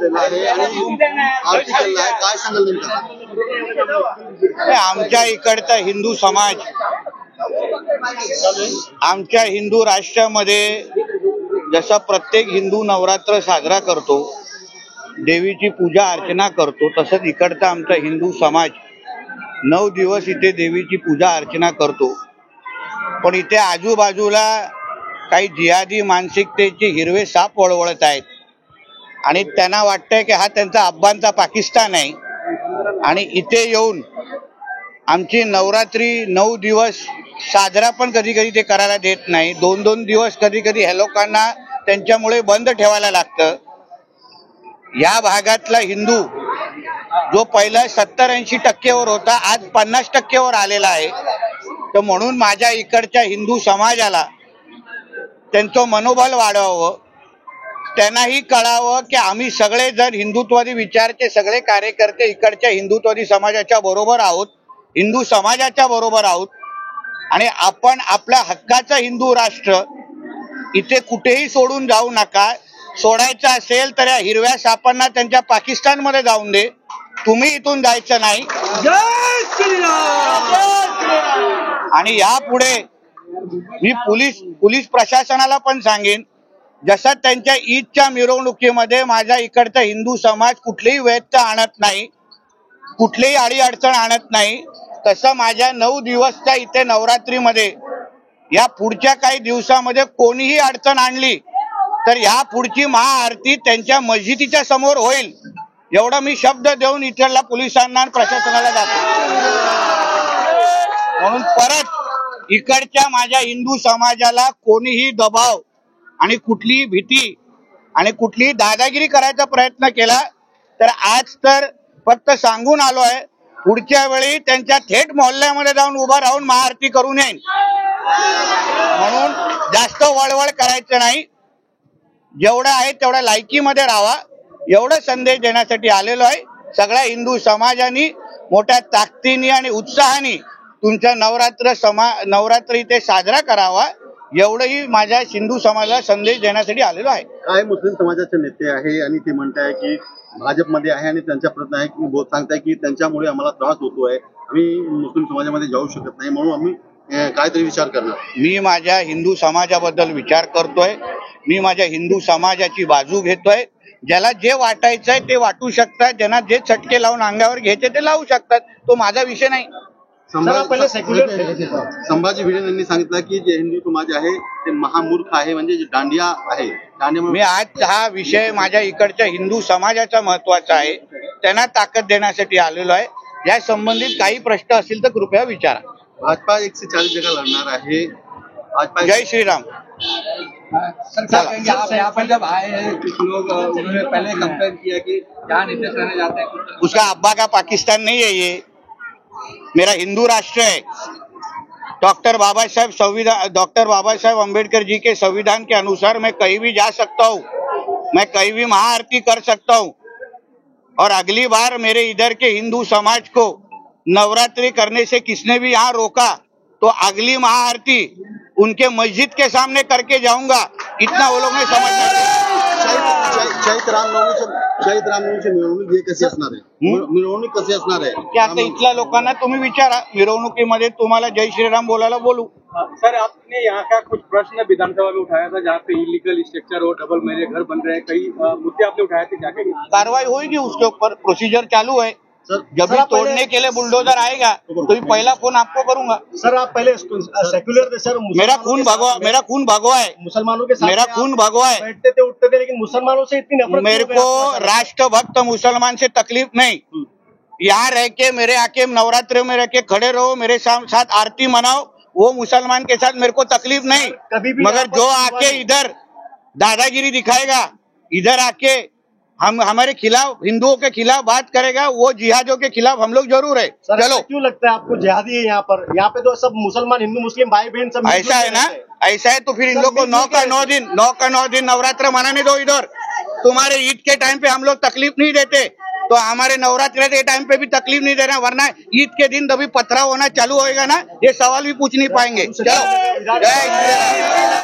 घेतलेला आहे आणि आरती केलेला आहे, काय सांगाल नेमकं? आमच्या इकडचा हिंदू समाज आमच्या हिंदू राष्ट्रामध्ये जसा प्रत्येक हिंदू नवरात्र साजरा करतो, देवीची पूजा अर्चना करतो, तसंच इकडचा आमचा हिंदू समाज 9 दिवस इथे देवीची पूजा अर्चना करतो. पण इथे आजूबाजूला काही जिहादी मानसिकतेचे हिरवे साप वळवळत आहेत आणि त्यांना वाटतंय की हा त्यांचा अब्बांचा पाकिस्तान आहे आणि इथे येऊन आमची नवरात्री 9 दिवस साजरा पण कधी कधी ते करायला देत नाही. 2-2 दिवस कधी कधी ह्या लोकांना त्यांच्यामुळे बंद ठेवायला लागतं. या भागातला हिंदू जो पहिला 70-80% होता, आज 50% आलेला आहे. तर म्हणून माझ्या इकडच्या हिंदू समाजाला त्यांचं मनोबल वाढवावं, त्यांनाही कळावं की आम्ही सगळेजण हिंदुत्वादी विचारचे सगळे कार्यकर्ते इकडच्या हिंदुत्वादी समाजाच्या बरोबर आहोत, हिंदू समाजाच्या बरोबर आहोत आणि आपण आपल्या हक्काचं हिंदू राष्ट्र इथे कुठेही सोडून जाऊ नका. सोडायचं असेल तर या हिरव्या सापांना त्यांच्या पाकिस्तानमध्ये जाऊन दे, तुम्ही इथून जायचं नाही. जय श्रीराम. आणि यापुढे मी पोलीस प्रशासनाला पण सांगेन, जसं त्यांच्या ईदच्या मिरवणुकीमध्ये माझ्या इकडचा हिंदू समाज कुठलीही व्यत्यय आणत नाही, कुठलीही अडीअडचण आणत नाही, तसं माझ्या 9 दिवसच्या इथे नवरात्रीमध्ये या पुढच्या काही दिवसामध्ये कोणीही अडचण आणली तर या पुढची महाआरती त्यांच्या मस्जिदीच्या समोर होईल, एवढा मी शब्द देऊन इथल्या पोलिसांना आणि प्रशासनाला जातो. म्हणून परत इकडच्या माझ्या हिंदू समाजाला कोणीही दबाव आणि कुठलीही भीती आणि कुठलीही दादागिरी करायचा प्रयत्न केला तर आज तर फक्त सांगून आलो आहे, पुढच्या वेळी त्यांच्या थेट मोहल्ल्यामध्ये जाऊन उभा राहून महाआरती करू नये. म्हणून जास्त वळवळ करायचं नाही, जेवढं आहे तेवढ्या लायकीमध्ये राहावा, एवढा संदेश देण्यासाठी आलेलो आहे. सगळ्या हिंदू समाजाने मोठ्या ताकदीने आणि उत्साहाने तुमच्या नवरात्र इथे साजरा करावा, एवढंही माझ्या हिंदू समाजाला संदेश देण्यासाठी आलेलो आहे. काय मुस्लिम समाजाचे नेते आहे आणि ते म्हणताय की भाजपमध्ये आहे आणि त्यांचा प्रयत्न आहे की सांगताय की त्यांच्यामुळे आम्हाला त्रास होतोय, आम्ही मुस्लिम समाजामध्ये जाऊ शकत नाही, म्हणून आम्ही काहीतरी विचार करणार. मी माझ्या हिंदू समाजाबद्दल विचार करतोय, मी माझ्या हिंदू समाजाची बाजू घेतोय. ज्याला जे वाटायचंय ते वाटू शकतात, ज्यांना जे चटके लावून अंगावर घ्यायचे ते लावू शकतात, तो माझा विषय नाही. संभाजी भिडे यांनी सांगितलं की जे हिंदू समाज आहे ते महामूर्ख आहे, म्हणजे दांडिया आहे. मी आज हा विषय माझ्या इकडच्या हिंदू समाजाचा महत्वाचा आहे, त्यांना ताकद देण्यासाठी आलेलो आहे. या संबंधित काही प्रश्न असतील तर कृपया विचारा. भाजपा 140 जगह लड़ना है. जय श्रीराम. यहाँ पर जब आए हैं कुछ लोग, उन्होंने पहले कंप्लेन किया कि यहाँ नीतीश रहने जाते हैं. उसका अब्बा का पाकिस्तान नहीं है, ये मेरा हिंदू राष्ट्र है. डॉक्टर बाबा साहब अम्बेडकर जी के संविधान के अनुसार मैं कहीं भी जा सकता हूँ, मैं कहीं भी महाआरती कर सकता हूँ. और अगली बार मेरे इधर के हिंदू समाज को नवरात्रि करने से किसने भी यहाँ रोका तो अगली महाआरती उनके मस्जिद के सामने करके जाऊंगा, इतना वो लोग ने समझना चाहिए. चैत्र रामनवमीची मिरवणूक कशी असणार आहे? मिरवणूक कशी असणार आहे की आता इथल्या लोकांना तुम्ही विचारा, मिरवणुकीमध्ये तुम्हाला जय श्रीराम बोलायला बोलू. सर, आपने यहाँ का कुछ प्रश्न विधानसभा में उठाया था जहाँ पे इलीगल स्ट्रक्चर और डबल महल घर बन रहे हैं, कई मुद्दे आपने उठाए थे, जाके कार्रवाई होगी उसके ऊपर, प्रोसीजर चालू है. जब भी तोड़ने के लिए बुलडोजर आएगा तो पहला फोन आपको करूंगा. सर आप पहले सेक्युलर थे सर. मेरा खून भगवा है, मुसलमानों के साथ मेरा खून भगवा है. बैठते थे उठते थे, लेकिन मुसलमानों से इतनी नफरत. मेरे को राष्ट्रभक्त मुसलमान से तकलीफ नहीं. यहाँ रह के मेरे आके नवरात्र में रह के खड़े रहो, मेरे साथ आरती मनाओ, वो मुसलमान के साथ मेरे को तकलीफ नहीं. मगर जो आके इधर दादागिरी दिखाएगा, इधर आके हम हमारे खिलाफ, हिंदुओं के खिलाफ बात करेगा, वो जिहादियों के खिलाफ हम लोग जरूर है. चलो, क्यों लगता है आपको जिहादी है यहाँ पर? यहाँ पे तो सब मुसलमान, हिंदू मुस्लिम भाई बहन सब ऐसा है ना, ऐसा है तो फिर इन लोग को 9 का 9 दिन नवरात्र मनाने दो. इधर तुम्हारे ईद के टाइम पे हम लोग तकलीफ नहीं देते, तो हमारे नवरात्र के टाइम पे भी तकलीफ नहीं देना, वरना ईद के दिन कभी पथराव होना चालू होएगा ना, ये सवाल भी पूछ नहीं पाएंगे. चलो, जय श्री राम.